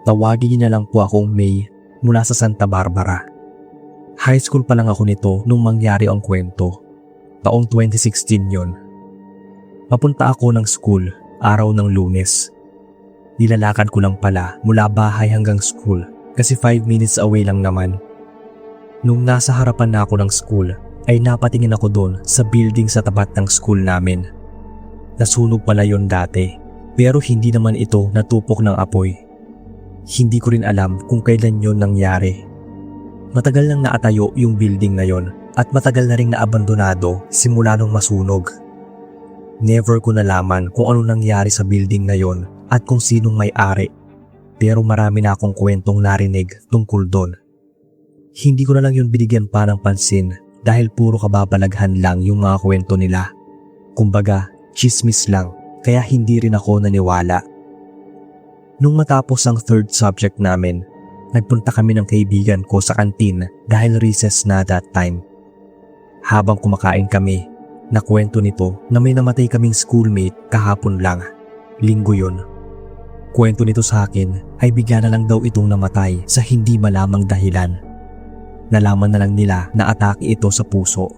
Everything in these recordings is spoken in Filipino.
Tawagin niyo na lang po akong May mula sa Santa Barbara. High school pa lang ako nito nung mangyari ang kwento. Taong 2016 yon. Papunta ako ng school, araw ng Lunes. Nilalakad ko lang pala mula bahay hanggang school kasi 5 minutes away lang naman. Nung nasa harapan na ako ng school ay napatingin ako doon sa building sa tapat ng school namin. Nasunog pala yon dati pero hindi naman ito natupok ng apoy. Hindi ko rin alam kung kailan yon nangyari. Matagal nang naatayo yung building na yon at matagal na ring naabandonado simula nung masunog. Never ko nalaman kung ano nangyari sa building na yon at kung sinong may-ari. Pero marami na akong kwentong narinig tungkol doon. Hindi ko na lang yun binigyan pa ng pansin dahil puro kababalaghan lang yung mga kwento nila. Kumbaga, chismis lang kaya hindi rin ako naniwala. Nung matapos ang third subject namin, nagpunta kami ng kaibigan ko sa kantin dahil recess na that time. Habang kumakain kami, nakwento nito na may namatay kaming schoolmate kahapon lang. Linggo yun. Kwento nito sa akin ay bigla na lang daw itong namatay sa hindi malamang dahilan. Nalaman na lang nila na atake ito sa puso.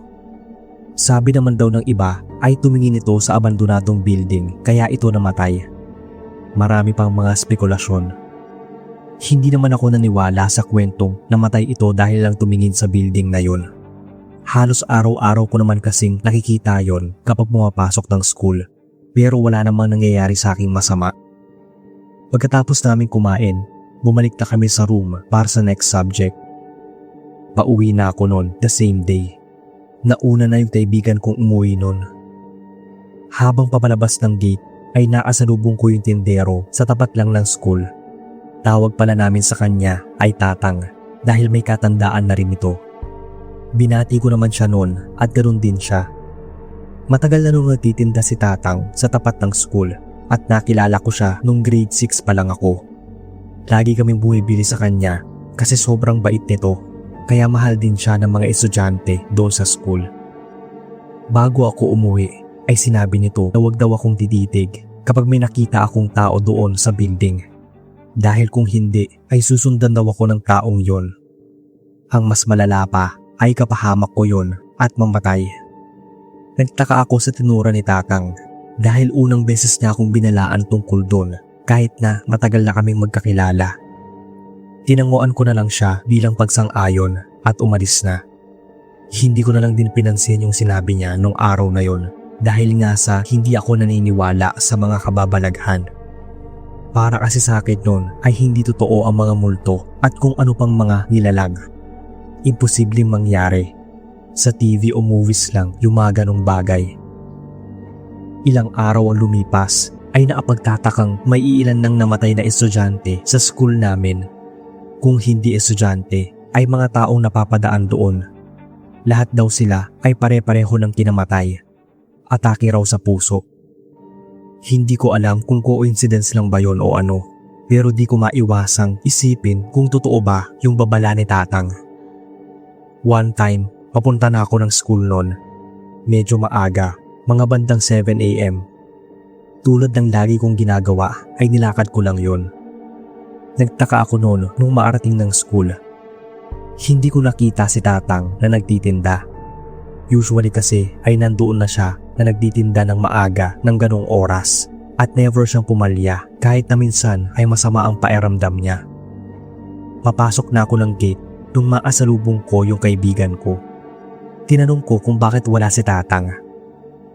Sabi naman daw ng iba ay tumingin ito sa abandonadong building kaya ito namatay. Marami pang mga spekulasyon. Hindi naman ako naniwala sa kwentong namatay ito dahil lang tumingin sa building na yun. Halos araw-araw ko naman kasing nakikita yon kapag pumapasok ng school pero wala namang nangyayari sa aking masama. Pagkatapos namin kumain, bumalik na kami sa room para sa next subject. Pauwi na ako noon the same day. Nauna na yung kaibigan kong umuwi noon. Habang papalabas ng gate ay nakasalubong ko yung tindero sa tapat lang ng school. Tawag pala namin sa kanya ay Tatang dahil may katandaan na rin ito. Binati ko naman siya noon at ganoon din siya. Matagal na nung nagtitinda si Tatang sa tapat ng school at nakilala ko siya nung grade 6 pa lang ako. Lagi kaming bumibili sa kanya kasi sobrang bait nito kaya mahal din siya ng mga estudyante doon sa school. Bago ako umuwi ay sinabi nito na wag daw akong tititig kapag may nakita akong tao doon sa building. Dahil kung hindi ay susundan daw ako ng taong yon. Ang mas malala pa ay kapahamak ko yon at mamatay. Nagtaka ako sa tinura ni Tatang dahil unang beses niya akong binalaan tungkol doon kahit na matagal na kaming magkakilala. Tinanguan ko na lang siya bilang pagsang-ayon at umalis na. Hindi ko na lang din pinansin yung sinabi niya nung araw na yon dahil nga sa hindi ako naniniwala sa mga kababalaghan. Para kasi sa akin noon ay hindi totoo ang mga multo at kung ano pang mga nilalag. Imposibleng mangyari. Sa TV o movies lang yung mga ganong bagay. Ilang araw ang lumipas ay naapagtatakang may iilan ng namatay na estudyante sa school namin. Kung hindi estudyante ay mga taong napapadaan doon. Lahat daw sila ay pare-pareho ng kinamatay. Atake raw sa puso. Hindi ko alam kung coincidence lang ba yon o ano, pero di ko maiwasang isipin kung totoo ba yung babala ni Tatang. One time, papunta na ako ng school noon. Medyo maaga, mga bandang 7 AM. Tulad ng lagi kong ginagawa ay nilakad ko lang yon. Nagtaka ako noon nung maarating ng school. Hindi ko nakita si Tatang na nagtitinda. Usually kasi ay nandoon na siya na nagtitinda ng maaga ng ganong oras at never siyang pumalya kahit na minsan ay masama ang pakiramdam niya. Papasok na ako ng gate nung maasalubong ko yung kaibigan ko. Tinanong ko kung bakit wala si Tatang.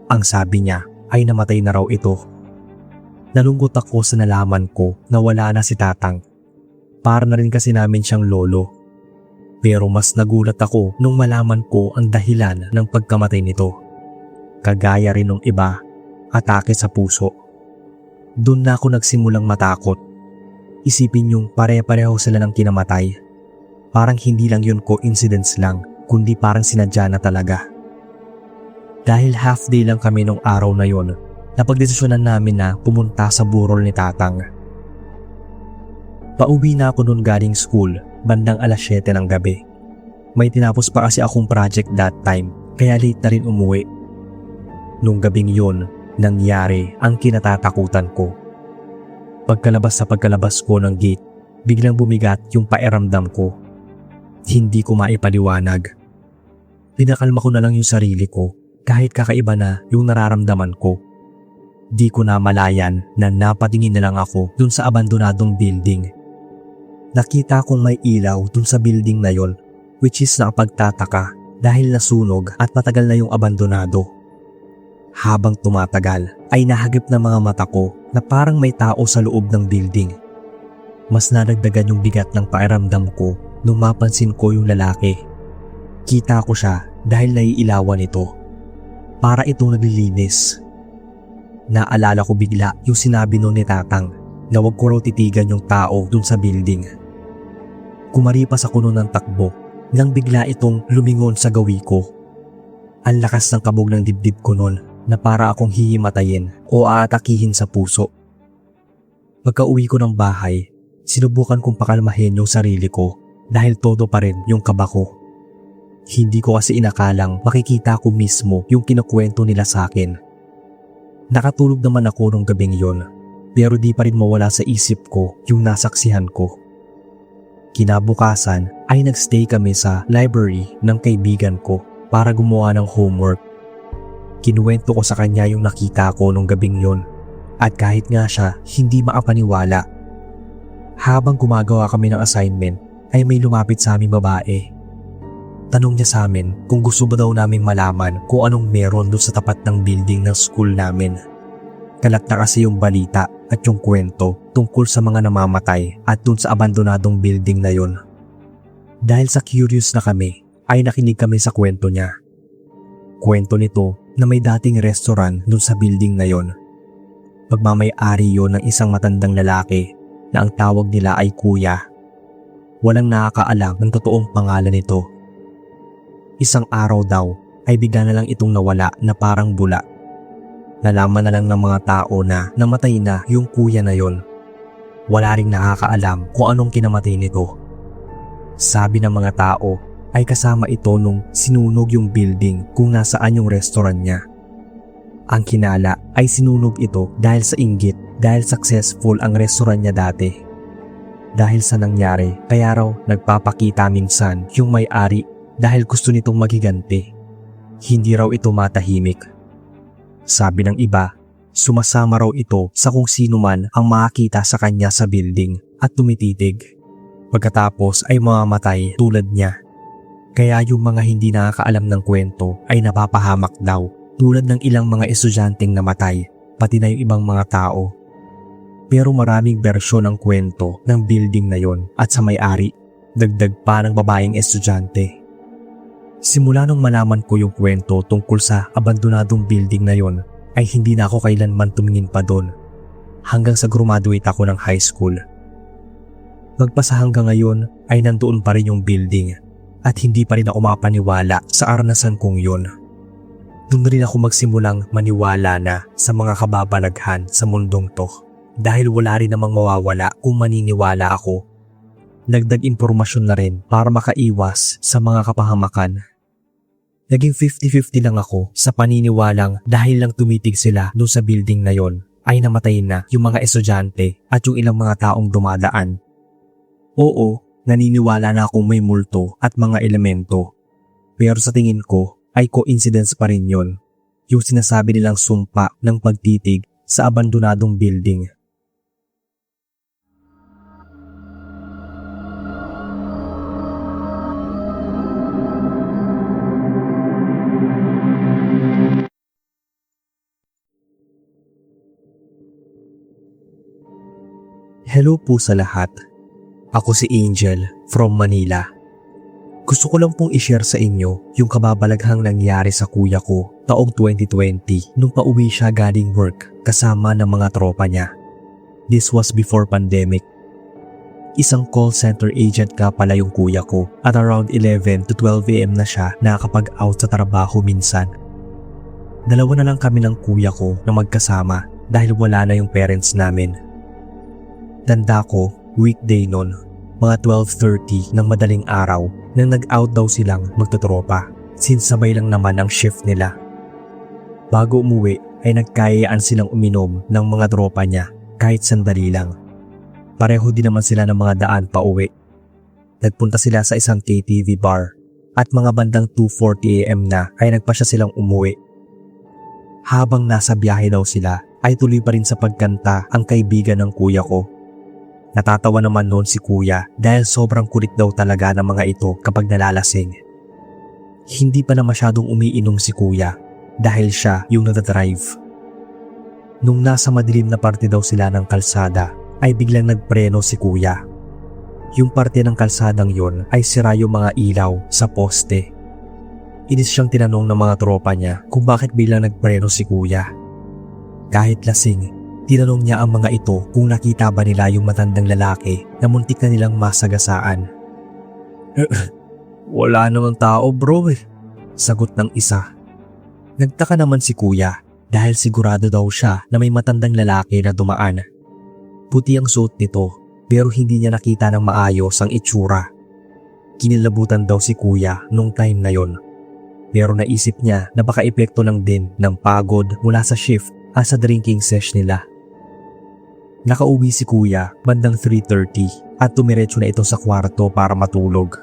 Ang sabi niya ay namatay na raw ito. Nalungkot ako sa nalaman ko na wala na si Tatang. Para na rin kasi namin siyang lolo. Pero mas nagulat ako nung malaman ko ang dahilan ng pagkamatay nito. Kagaya rin ng iba, atake sa puso. Doon na ako nagsimulang matakot. Isipin yung pare-pareho sila ng kinamatay. Parang hindi lang yun coincidence lang, kundi parang sinadya na talaga. Dahil half day lang kami nung araw na yun, napagdesisyonan namin na pumunta sa burol ni Tatang. Pauwi na ako noon galing school, bandang alas 7 ng gabi. May tinapos pa kasi akong project that time, kaya late na rin umuwi. Nung gabing yun, nangyari ang kinatatakutan ko. Pagkalabas ko ng gate, Biglang bumigat yung pakiramdam ko. Hindi ko maipaliwanag. Pinakalma ko na lang yung sarili ko kahit kakaiba na yung nararamdaman ko. Di ko na malayan na napatingin na lang ako dun sa abandonadong building. Nakita kong may ilaw dun sa building na yon, which is nakapagtataka dahil nasunog at matagal na yung abandonado. Habang tumatagal ay nahagip na mga mata ko na parang may tao sa loob ng building. Mas nadagdagan yung bigat ng pakiramdam ko nung mapansin ko yung lalaki. Kita ko siya dahil naiilawan ito. Para itong naglilinis. Naalala ko bigla yung sinabi nun ni Tatang na wag ko raw titigan yung tao dun sa building. Kumaripas ako nun ng takbo nang bigla itong lumingon sa gawi ko. Ang lakas ng kabog ng dibdib ko nun na para akong hihimatayin o aatakihin sa puso. Pagka-uwi ko ng bahay, sinubukan kong pakalmahin yung sarili ko dahil todo pa rin yung kaba ko. Hindi ko kasi inakalang makikita ko mismo yung kinukwento nila sa akin. Nakatulog naman ako nung gabing yon, pero di pa rin mawala sa isip ko yung nasaksihan ko. Kinabukasan ay nagstay kami sa library ng kaibigan ko para gumawa ng homework. Kinuwento ko sa kanya yung nakita ko nung gabing yon at kahit nga siya hindi makapaniwala. Habang gumagawa kami ng assignment ay may lumapit sa aming babae. Tanong niya sa amin kung gusto ba daw naming malaman kung anong meron doon sa tapat ng building ng school namin. Kalat na kasi yung balita at yung kwento tungkol sa mga namamatay at doon sa abandonadong building na yon. Dahil sa curious na kami ay nakinig kami sa kwento niya. Kwento nito na may dating restaurant doon sa building na yon. Pagmamay-ari yon ng isang matandang lalaki na ang tawag nila ay Kuya. Walang nakakaalam ng totoong pangalan nito. Isang araw daw ay bigla na lang itong nawala na parang bula. Nalaman na lang ng mga tao na namatay na yung kuya na yon. Wala ring nakakaalam kung anong kinamatay nito. Sabi ng mga tao ay kasama ito nung sinunog yung building kung nasaan yung restaurant niya. Ang kinala ay sinunog ito dahil sa inggit dahil successful ang restaurant niya dati. Dahil sa nangyari, kaya raw nagpapakita minsan yung may-ari dahil gusto nitong maghiganti. Hindi raw ito matahimik. Sabi ng iba, sumasama raw ito sa kung sino man ang makakita sa kanya sa building at tumititig. Pagkatapos ay mamamatay tulad niya. Kaya yung mga hindi nakakaalam ng kwento ay napapahamak daw tulad ng ilang mga estudyanteng namatay, pati na yung ibang mga tao. Pero maraming bersyon ang kwento ng building na yon at sa may-ari, dagdag pa ng babaeng estudyante. Simula nung malaman ko yung kwento tungkol sa abandonadong building na yon ay hindi na ako kailanman tumingin pa doon hanggang sa graduate ako ng high school. Magpasa hanggang ngayon ay nandoon pa rin yung building at hindi pa rin ako makapaniwala sa aranasan kong yon. Doon rin ako magsimulang maniwala na sa mga kababalaghan sa mundong to dahil wala rin namang mawawala kung maniniwala ako. Nagdag impormasyon na rin para makaiwas sa mga kapahamakan. Naging 50-50 lang ako sa paniniwalang dahil lang tumitig sila doon sa building na yon ay namatay na yung mga estudyante at yung ilang mga taong dumadaan. Oo, naniniwala na akong may multo at mga elemento. Pero sa tingin ko ay coincidence pa rin yon, yung sinasabi nilang sumpa ng pagtitig sa abandonadong building. Hello po sa lahat. Ako si Angel from Manila. Gusto ko lang pong i-share sa inyo yung kababalaghang nangyari sa kuya ko taong 2020 nung pauwi siya galing work kasama ng mga tropa niya. This was before pandemic. Isang call center agent ka pala yung kuya ko at around 11 to 12 AM na siya nakakapag-out sa trabaho minsan. Dalawa na lang kami ng kuya ko na magkasama dahil wala na yung parents namin. Tanda ko, weekday nun, mga 12:30 ng madaling araw nang nag-out daw silang magtotropa since sabay lang naman ang shift nila. Bago umuwi ay nagkayayaan silang uminom ng mga tropa niya kahit sandali lang. Pareho din naman sila ng mga daan pa uwi. Nagpunta sila sa isang KTV bar at mga bandang 2:40 AM na ay nagpa siya silang umuwi. Habang nasa biyahe daw sila ay tuloy pa rin sa pagkanta ang kaibigan ng kuya ko. Natatawa naman noon si kuya dahil sobrang kulit daw talaga ng mga ito kapag nalalasing. Hindi pa na masyadong umiinom si kuya dahil siya yung nadadrive. Nung nasa madilim na parte daw sila ng kalsada ay biglang nagpreno si kuya. Yung parte ng kalsadang yon ay sira yung mga ilaw sa poste. Inis siyang tinanong ng mga tropa niya kung bakit biglang nagpreno si kuya. Kahit lasing, tinanong niya ang mga ito kung nakita ba nila yung matandang lalaki na muntik na nilang masagasaan. Wala namang tao bro sagot ng isa. Nagtaka naman si kuya dahil sigurado daw siya na may matandang lalaki na dumaan. Puti ang suot nito pero hindi niya nakita ng maayos ang itsura. Kinilabutan daw si kuya nung time na yon. Pero naisip niya na baka epekto lang din ng pagod mula sa shift at sa drinking sesh nila. Nakauwi si kuya bandang 3:30 at tumiretso na ito sa kwarto para matulog.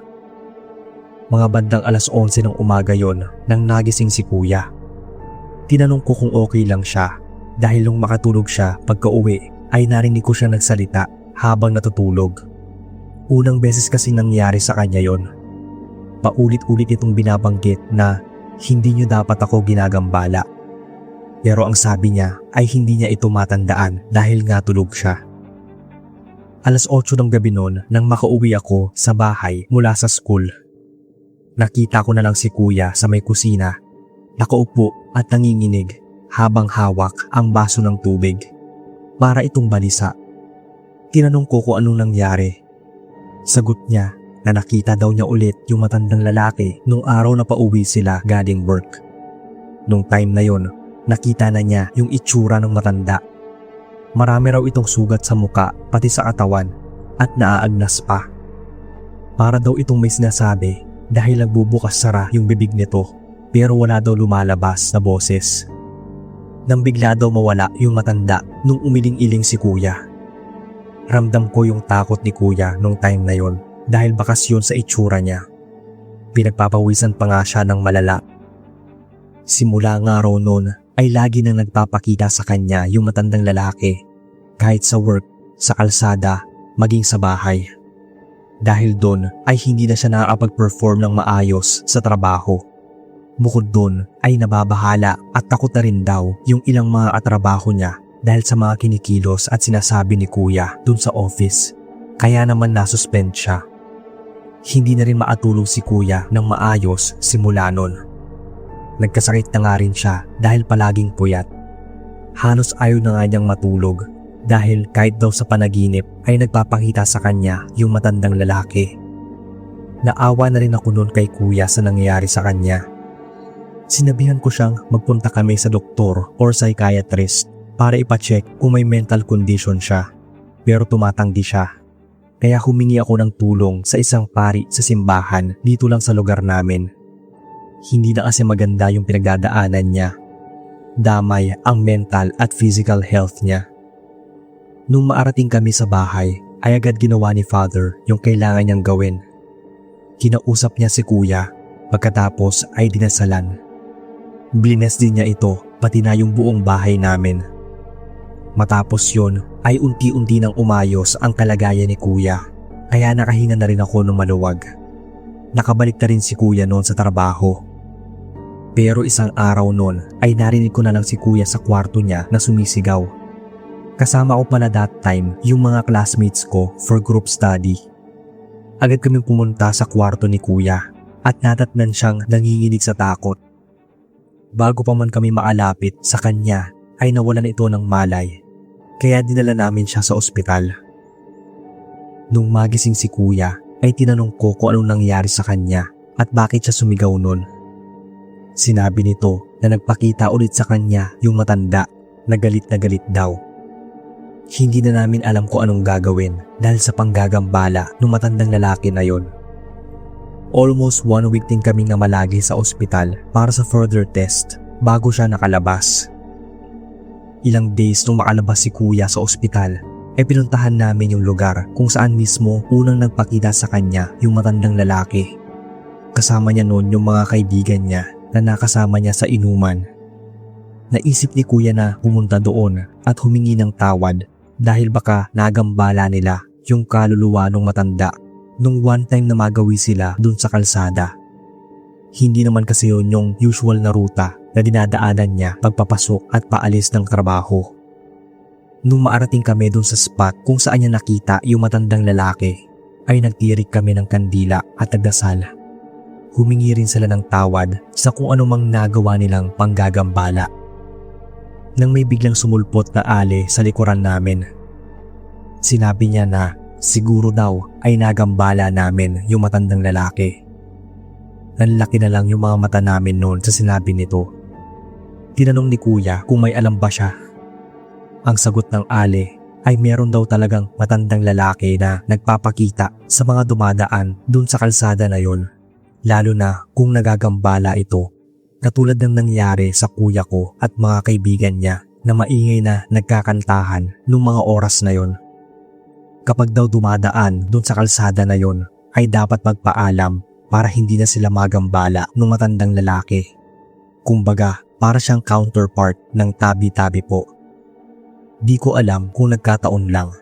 Mga bandang 11:00 ng umaga yon nang nagising si kuya. Tinanong ko kung okay lang siya dahil nung makatulog siya pagka-uwi ay narinig ko siya nagsalita habang natutulog. Unang beses kasi nangyari sa kanya yon. Paulit-ulit itong binabanggit na hindi niyo dapat ako ginagambala. Pero ang sabi niya ay hindi niya ito matandaan dahil nga tulog siya. 8:00 ng gabi noon nang makauwi ako sa bahay mula sa school. Nakita ko na lang si kuya sa may kusina. Nakaupo at nanginginig habang hawak ang baso ng tubig. Para itong balisa. Tinanong ko kung anong nangyari. Sagot niya na nakita daw niya ulit yung matandang lalaki nung araw na pauwi sila galing work. Nung time na yon, nakita na niya yung itsura ng matanda. Marami raw itong sugat sa muka pati sa katawan at naaagnas pa. Para daw itong may sinasabi dahil nagbubukas sara yung bibig nito. Pero wala daw lumalabas na boses. Nang bigla daw mawala yung matanda nung umiling-iling si kuya. Ramdam ko yung takot ni kuya nung time na yon dahil bakas yun sa itsura niya. Pinagpapawisan pa nga siya ng malala. Simula nga raw noon ay lagi nang nagpapakita sa kanya yung matandang lalaki kahit sa work, sa kalsada, maging sa bahay. Dahil doon ay hindi na siya nakakapag-perform ng maayos sa trabaho. Bukod doon ay nababahala at takot na rin daw yung ilang mga katrabaho niya dahil sa mga kinikilos at sinasabi ni kuya dun sa office. Kaya naman nasuspend siya. Hindi na rin maatulog si kuya ng maayos simula nun. Nagkasakit na nga rin siya dahil palaging puyat. Halos ayaw na nga niyang matulog dahil kahit daw sa panaginip ay nagpapakita sa kanya yung matandang lalaki. Naawa na rin ako nun kay kuya sa nangyayari sa kanya. Sinabihan ko siyang magpunta kami sa doktor or psychiatrist para ipacheck kung may mental condition siya. Pero tumatanggi siya. Kaya humingi ako ng tulong sa isang pari sa simbahan dito lang sa lugar namin. Hindi na kasi maganda yung pinagdadaanan niya. Damay ang mental at physical health niya. Nung maarating kami sa bahay ay agad ginawa ni Father yung kailangan niyang gawin. Kinausap niya si kuya pagkatapos ay dinasalan. Blines din niya ito pati na yung buong bahay namin. Matapos yon ay unti-unti nang umayos ang kalagayan ni kuya kaya nakahinga na rin ako ng maluwag. Nakabalik na rin si kuya noon sa trabaho. Pero isang araw noon ay narinig ko na lang si kuya sa kwarto niya na sumisigaw. Kasama ko pala that time yung mga classmates ko for group study. Agad kaming pumunta sa kwarto ni kuya at natatnan siyang nanginginig sa takot. Bago pa man kami maalapit sa kanya ay nawalan ito ng malay, kaya dinala namin siya sa ospital. Nung magising si kuya ay tinanong ko kung anong nangyari sa kanya at bakit siya sumigaw nun. Sinabi nito na nagpakita ulit sa kanya yung matanda na galit daw. Hindi na namin alam kung anong gagawin dahil sa panggagambala ng matandang lalaki na yon. Almost 1 week din kaming namalagi sa ospital para sa further test bago siya nakalabas. Ilang days nung makalabas si kuya sa ospital ay pinuntahan namin yung lugar kung saan mismo unang nagpakita sa kanya yung matandang lalaki. Kasama niya noon yung mga kaibigan niya na nakasama niya sa inuman. Naisip ni kuya na pumunta doon at humingi ng tawad dahil baka nagambala nila yung kaluluwa ng matanda nung one time na magawi sila dun sa kalsada. Hindi naman kasi yun yung usual na ruta na dinadaanan niya pagpapasok at paalis ng trabaho. Nung maarating kami dun sa spot kung saan niya nakita yung matandang lalaki, ay nagtirik kami ng kandila at nagdasal. Humingi rin sila ng tawad sa kung anumang nagawa nilang panggagambala. Nang may biglang sumulpot na ale sa likuran namin, sinabi niya na siguro daw ay nagambala namin yung matandang lalaki. Nanlaki na lang yung mga mata namin noon sa sinabi nito. Tinanong ni kuya kung may alam ba siya. Ang sagot ng ale ay meron daw talagang matandang lalaki na nagpapakita sa mga dumadaan dun sa kalsada na yon. Lalo na kung nagagambala ito, katulad ng nangyari sa kuya ko at mga kaibigan niya na maingay na nagkakantahan nung mga oras na yon. Kapag daw dumadaan dun sa kalsada na yon, ay dapat magpaalam para hindi na sila magambala ng matandang lalaki. Kumbaga, para siyang counterpart ng tabi-tabi po. Di ko alam kung nagkataon lang.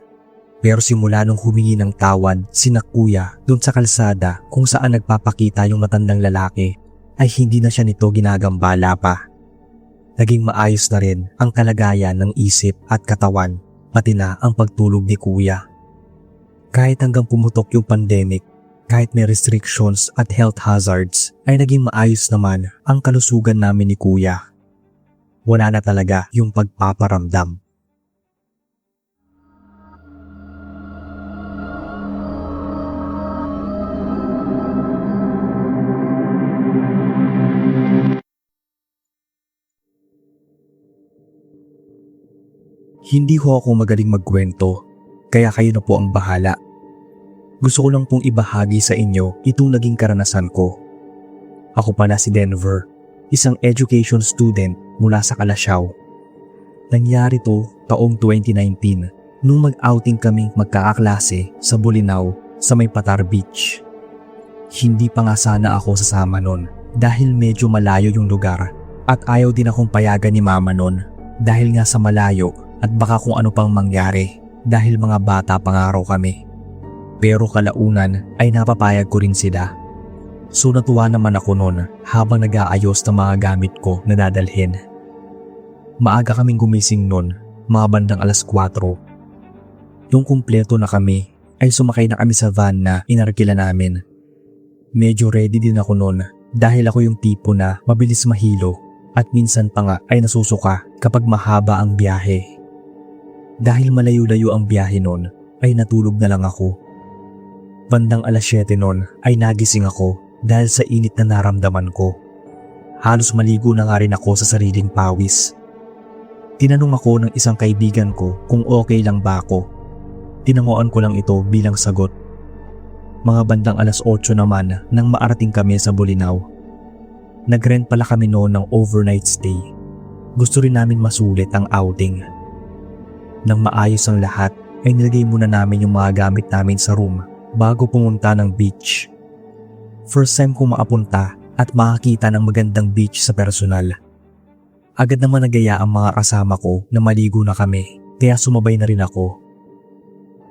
Pero simula nung humingi ng tawad sina kuya dun sa kalsada kung saan nagpapakita yung matandang lalaki, ay hindi na siya nito ginagambala pa. Naging maayos na rin ang kalagayan ng isip at katawan, pati na ang pagtulog ni kuya. Kahit hanggang pumutok yung pandemic, kahit may restrictions at health hazards, ay naging maayos naman ang kalusugan namin ni kuya. Wala na talaga yung pagpaparamdam. Hindi ho ako magaling magkwento, kaya kayo na po ang bahala. Gusto ko lang pong ibahagi sa inyo itong naging karanasan ko. Ako pala si Denver, isang education student mula sa Calasiao. Nangyari to taong 2019 nung mag-outing kaming magkakaklase sa Bolinao sa may Patar Beach. Hindi pa nga sana ako sasama nun dahil medyo malayo yung lugar at ayaw din akong payagan ni mama nun dahil nga sa malayo at baka kung ano pang mangyari dahil mga bata pa nga raw kami. Pero kalaunan ay napapayag ko rin sila. So natuwa naman ako noon habang nag-aayos ng mga gamit ko na dadalhin. Maaga kaming gumising noon, mga bandang 4:00. Nung kumpleto na kami ay sumakay na kami sa van na inarkila namin. Medyo ready din ako noon dahil ako yung tipo na mabilis mahilo at minsan pa nga ay nasusuka kapag mahaba ang biyahe. Dahil malayo-layo ang biyahe noon ay natulog na lang ako. Bandang 7:00 noon ay nagising ako dahil sa init na naramdaman ko. Halos maligo na nga rin ako sa sariling pawis. Tinanong ako ng isang kaibigan ko kung okay lang ba ako. Tinanguan ko lang ito bilang sagot. Mga bandang 8:00 naman nang maarating kami sa Bolinao. Nag-rent pala kami noon ng overnight stay. Gusto rin namin masulit ang outing. Nang maayos ang lahat ay nilagay muna namin yung mga gamit namin sa room bago pumunta ng beach. First time ko makapunta at makakita ng magandang beach sa personal. Agad naman nagaya ang mga kasama ko na maligo na kami kaya sumabay na rin ako.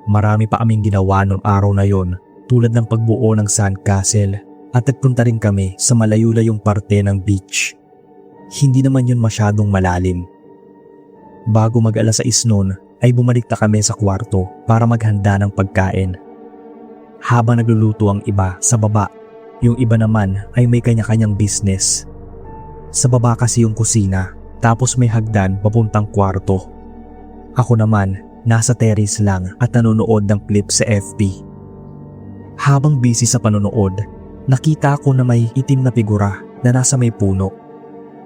Marami pa kaming ginawa noong araw na yon tulad ng pagbuo ng sandcastle at nagpunta rin kami sa malayo-layong parte ng beach. Hindi naman yun masyadong malalim. Bago mag-alas 6 noon ay bumalik na kami sa kwarto para maghanda ng pagkain. Habang nagluluto ang iba sa baba, yung iba naman ay may kanya-kanyang business. Sa baba kasi yung kusina, tapos may hagdan papuntang kwarto. Ako naman, nasa terrace lang at nanonood ng clip sa FB. Habang busy sa panonood, nakita ko na may itim na figura na nasa may puno.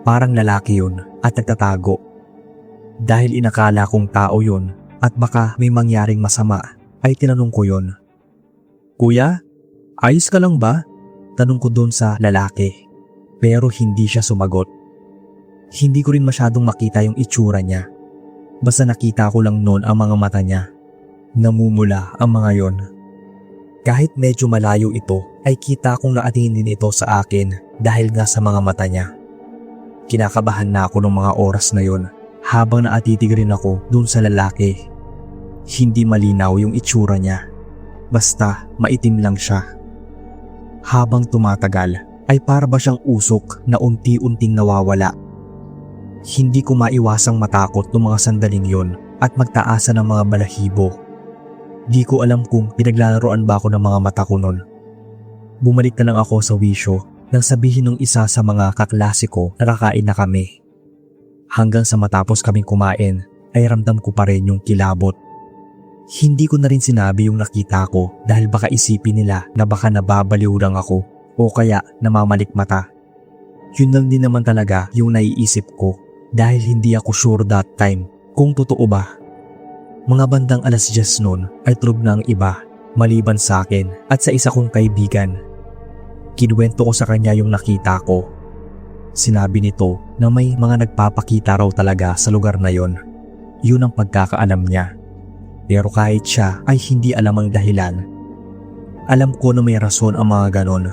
Parang lalaki yun at nagtatago. Dahil inakala kong tao yun at baka may mangyaring masama, ay tinanong ko yun. Kuya, ayos ka lang ba? Tanong ko doon sa lalaki. Pero hindi siya sumagot. Hindi ko rin masyadong makita yung itsura niya. Basta nakita ko lang noon ang mga mata niya. Namumula ang mga yon. Kahit medyo malayo ito, ay kita kong nakatingin ito sa akin dahil nga sa mga mata niya. Kinakabahan na ako ng mga oras na yon habang naatitig rin ako dun sa lalaki. Hindi malinaw yung itsura niya. Basta maitim lang siya. Habang tumatagal ay para ba siyang usok na unti-unting nawawala. Hindi ko maiwasang matakot ng mga sandaling yon at magtaasa ng mga balahibo. Di ko alam kung pinaglalaroan ba ako ng mga mata ko nun. Bumalik na lang ako sa wisyo nang sabihin ng isa sa mga kaklase ko na kakain na kami. Hanggang sa matapos kaming kumain ay ramdam ko pa rin yung kilabot. Hindi ko na rin sinabi yung nakita ko dahil baka isipin nila na baka nababaliw lang ako o kaya namamalikmata. Yun lang din naman talaga yung naiisip ko dahil hindi ako sure that time kung totoo ba. Mga bandang 10:00 noon ay tulog na ang iba maliban sa akin at sa isa kong kaibigan. Kinuwento ko sa kanya yung nakita ko. Sinabi nito na may mga nagpapakita raw talaga sa lugar na yon. Yun ang pagkakaalam niya. Pero kahit siya ay hindi alam ang dahilan. Alam ko na may rason ang mga ganon.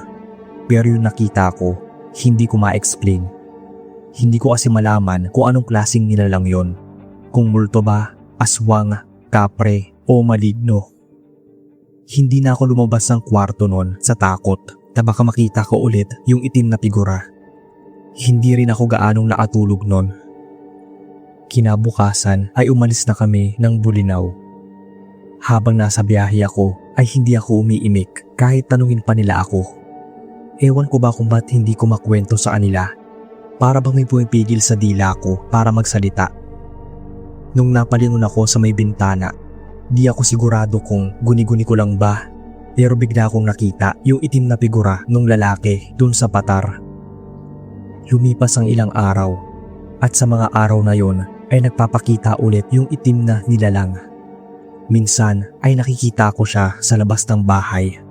Pero yung nakita ko, hindi ko ma-explain. Hindi ko kasi malaman kung anong klaseng nilalang yon. Kung multo ba, aswang, kapre o maligno. Hindi na ako lumabas ng kwarto noon sa takot na baka makita ko ulit yung itim na figura. Hindi rin ako gaanong nakatulog noon. Kinabukasan ay umalis na kami ng Bulinaw. Habang nasa biyahe ako ay hindi ako umiimik kahit tanungin pa nila ako. Ewan ko ba kung ba't hindi ko makwento sa kanila. Para bang may pumipigil sa dila ko para magsalita. Nung napalingon ako sa may bintana, di ako sigurado kung guni-guni ko lang ba. Pero bigla akong nakita yung itim na figura ng lalaki dun sa patar. Lumipas ang ilang araw at sa mga araw na yon ay nagpapakita ulit yung itim na nilalang. Minsan ay nakikita ko siya sa labas ng bahay.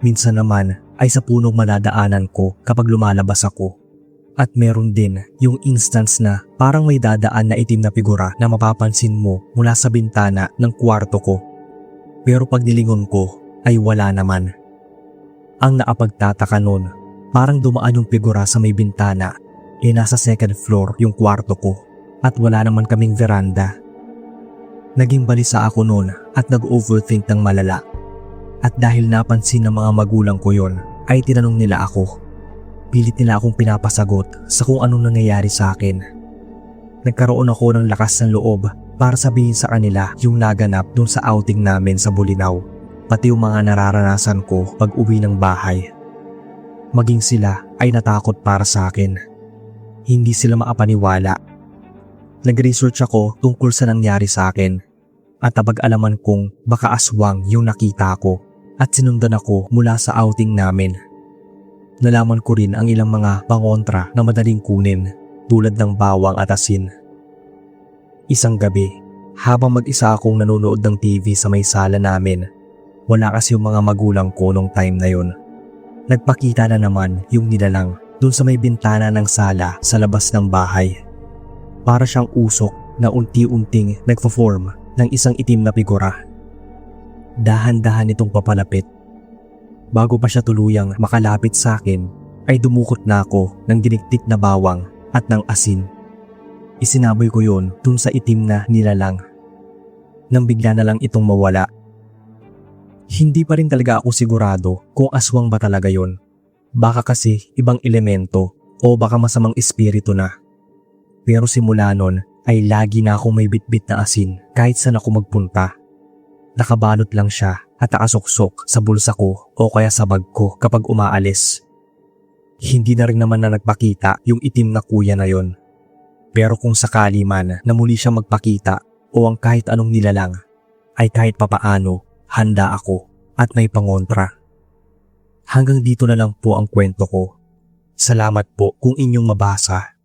Minsan naman ay sa punong madadaanan ko kapag lumalabas ako. At meron din yung instance na parang may dadaan na itim na figura na mapapansin mo mula sa bintana ng kwarto ko. Pero pag nilingon ko ay wala naman. Ang naapagtataka nun, parang dumaan yung figura sa may bintana. Nasa second floor yung kwarto ko at wala naman kaming veranda. Naging balisa ako nun at nag-overthink ng malala. At dahil napansin ng mga magulang ko yon, ay tinanong nila ako. Pilit nila akong pinapasagot sa kung anong nangyayari sa akin. Nagkaroon ako ng lakas ng loob para sabihin sa kanila yung naganap dun sa outing namin sa Bulinaw, pati yung mga nararanasan ko pag uwi ng bahay. Maging sila ay natakot para sa akin. Hindi sila makapaniwala. Nag-research ako tungkol sa nangyari sa akin at napag-alaman kong baka aswang yung nakita ko at sinundan ako mula sa outing namin. Nalaman ko rin ang ilang mga pangontra na madaling kunin tulad ng bawang at asin. Isang gabi, habang mag-isa akong nanonood ng TV sa may sala namin, wala kasi yung mga magulang ko nung time na yon. Nagpakita na naman yung nilalang dun sa may bintana ng sala sa labas ng bahay. Para siyang usok na unti-unting nagpo-form ng isang itim na figura. Dahan-dahan itong papalapit. Bago pa siya tuluyang makalapit sa akin, ay dumukot na ako ng dinikdik na bawang at ng asin. Isinaboy ko yon dun sa itim na nilalang. Nang bigla na lang itong mawala. Hindi pa rin talaga ako sigurado kung aswang ba talaga yon. Baka kasi ibang elemento o baka masamang espiritu na. Pero simula nun ay lagi na akong may bitbit na asin kahit saan ako magpunta. Nakabalot lang siya at nakasuksok sa bulsa ko o kaya sa bag ko kapag umaalis. Hindi na rin naman na nagpakita yung itim na kuya na yon. Pero kung sakali man na muli siya magpakita o ang kahit anong nilalang, ay kahit papaano handa ako at may pangontra. Hanggang dito na lang po ang kwento ko. Salamat po kung inyong mabasa.